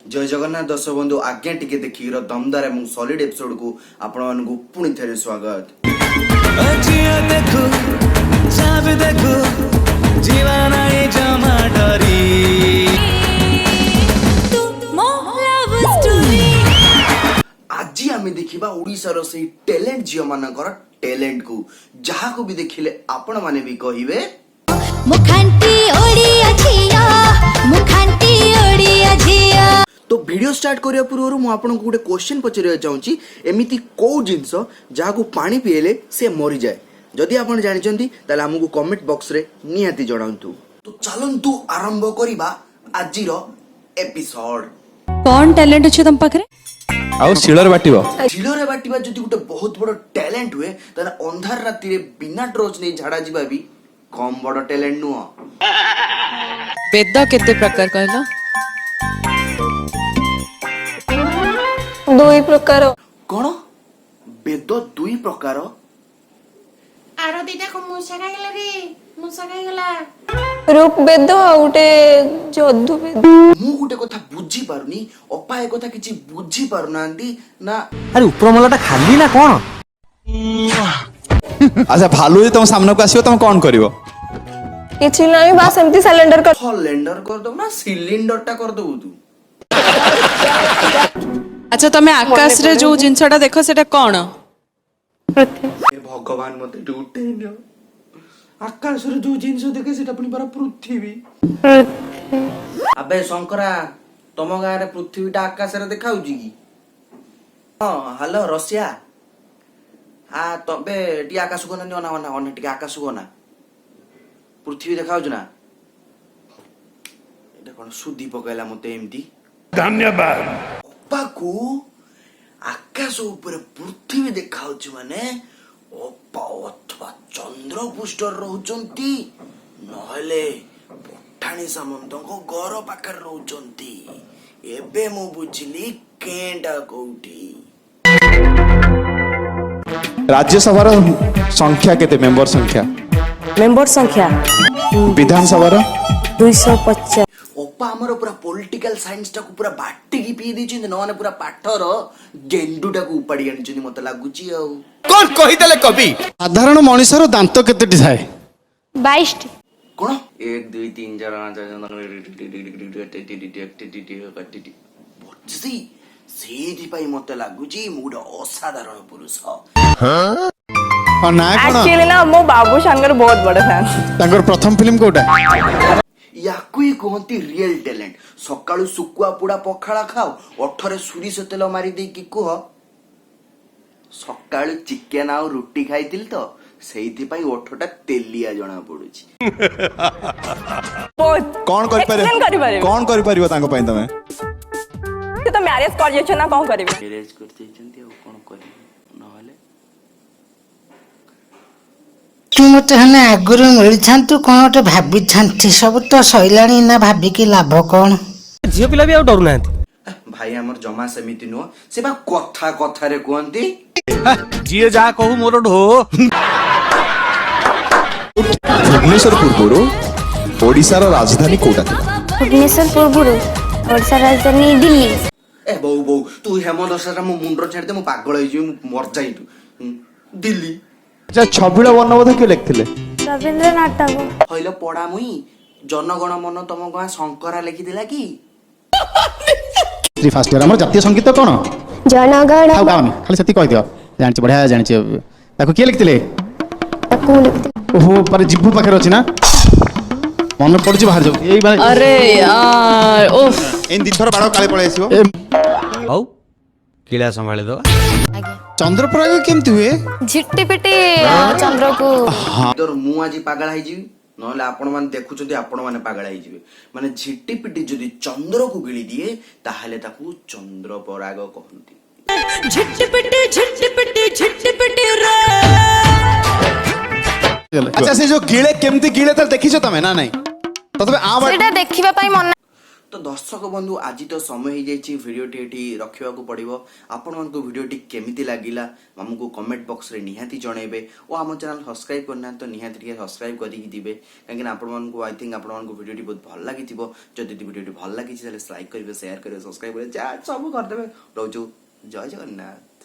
जय जगन्नाथ दर्शक बंधु आज्ञा टिके देखी दमदार एवं सॉलिड एपिसोड को आपण मानकु पुणी थे स्वागत। आज आम देखा ओडिशार से टैलेंट झियो मानकर टैलेंट को जहा को भी देखिले आपण माने भी कहिबे मुखांती ओडिया झिया मुखांती ओडिया झिया। तो वीडियो स्टार्ट करिया पूर्व मु आपन को गोटे क्वेश्चन पचरिया चाहूची एमिति को जिंस जहा को पानी पिएले से मरि जाए जदि आपण जानि चंती ताले हमकु कमेंट बॉक्स रे निहाती जणांतु। तो चलंतु आरंभ करिबा आजिरो एपिसोड। कोन टैलेंट अछि तम पाखरे आउ शिलर बाटिबा जदि गोटे बहुत बड़ टैलेंट हुए ताले अंधार राति रे बिना टॉर्च नै झाड़ा जिबा भी कम बड़ टैलेंट नुह। वेद केते प्रकार कहला दुई प्रकार कोन वेद दुई प्रकार आरो दिटा को मुसा गाइला रे मुसा गाइला रूप वेद आउटे जदु वेद। मु गोटे कथा बुझी पारुनी अपाय कथा किछि बुझी पारुनांती ना। अरे ऊपर मलाटा खाली ना कोन अच्छा भालू जे तुम सामने को आसीओ तुम कोन करिवो किछि नाही बस एम्ति सिलेंडर कर दो ना सिलिंडर टा कर दो तू। अच्छा तमे आकाश रे जो जिंसटा देखो सेटा कोन हे भगवान मते डूटे न आकाश रे जो जिंस देखे सेटा पुनी पर पृथ्वी। अबे शंकरा तम गाय रे पृथ्वीटा आकाश रे देखाउची की हां हेलो रसिया आ तबे टी आकाश को ना ना ना टी आकाश को ना पृथ्वी देखाउछ ना एटा कोन सुधी पकाइला मते एम्ति। धन्यवाद बाकू आकाश ऊपर पृथ्वी देखाउछ माने ओपा अथवा चंद्र पृष्ठर रहउचंती नहले पठाणी सामंतको घर पाकर रहउचंती। एबे मु बुझिली केंटा कोठी। राज्यसभा संख्या केते मेंबर संख्या विधानसभा 250 ओपा हमर पूरा पॉलिटिकल साइंस टा को पूरा बाटी की पी दिछि न माने पूरा पाठर गेंडू टा को उपाड़ी आनिछि मते लागुछि। आ कौन कहिदेले कवि साधारण मनुष्यर दांत केतेटी थाए 22 कोन 1 2 3 4 बच्ची सेठी पाई मते लागुछि मुड असाधारण पुरुष। और ना कोन एक्चुअली ना मो बाबू शंकर बहुत बड़े फैन तांकर प्रथम फिल्म कोटा याकु ही कहती रियल टैलेंट। सकाळु सुकुआ पुडा पखाळा खाओ ओठरे सुरिस तेल मारी दे कि कह सकाळु चिकेन आ रोटी खाइतिल तो सेहिति पाई ओठटा तेलिया जणा पडुछि। कोन करि परिबो तांको पई तमे तो मैरिज कर जे ना कोन करबे मैरिज करते जंती आ कोन करि नहले तू मत हने आगुरु मिली छांतु कोन ओटे भाबी छांती सब तो सइलाणी ना भाबी की लाभ कोन झियो पिला भी आ डरु नांती भाई हमर जमा समिति नो से बा कथा कथा रे कोंती जिए जा कहू मोर ढो भुवनेश्वर पूर्वरो ओडिसा रो राजधानी कोटा थिला भुवनेश्वर पूर्वरो ओडिसा राजधानी दिल्ली। ए बौ तू हेमदशा मो मुंडर छाड़ दे मो पागल होई जे मर जाई तू दिल्ली। अच्छा छबिड़ा वर्णबोध के लिखथिले रविंद्रनाथ टैगोर हइलो पडा मुई जनगण मन तम गां शंकरा लिखि दिला की श्री फास्ट ईयर हमर जातीय संगीत कोन जनगण आउ गाम खाली सती कहि दियो जानछि बढ़िया जानछि ताको के लिखथिले ओहो पर जिब्बू पाखर अछि ना मन पड़छि बाहर जाऊ एई बारे अरे यार ओफ इन दिन थोर बाड़ो काले पळे आसीबो हौ किला संभाळे दो चंद्रप्रयाग केमति हुए झिट्टी पिटी चंद्र को तोर मु आज पागल हाई जीवी नहले आपण माने देखुछथि आपण माने पागल हाई जीवे माने झिट्टी पिटी जदि चंद्र को गिली दिए ताहले ताकू चंद्र पराग कहंती। झिट्टी पिटी रे अच्छा से जो गिळे केमति गिळे त देखिछो तमे ना नहीं ततबे आ सेटा देखिबा पई मन तो दर्शक बंधु आज तो समय हो जाइए भिडटी ये रखा पड़ो आपण मन भिडटी केमी लगिला आमको कमेंट बॉक्स रे निहाती जनइबे और आम चैनल सब्सक्राइब करना तो निहाती सब्सक्राइब करके दिबे कहीं आपण आई थिंक आपण भिडटी बहुत भल लगी जदि भिडटी भल लगी लाइक करेंगे शेयर करेंगे सब्सक्राइब करेंगे सब करदे रोचु जय जगन्नाथ।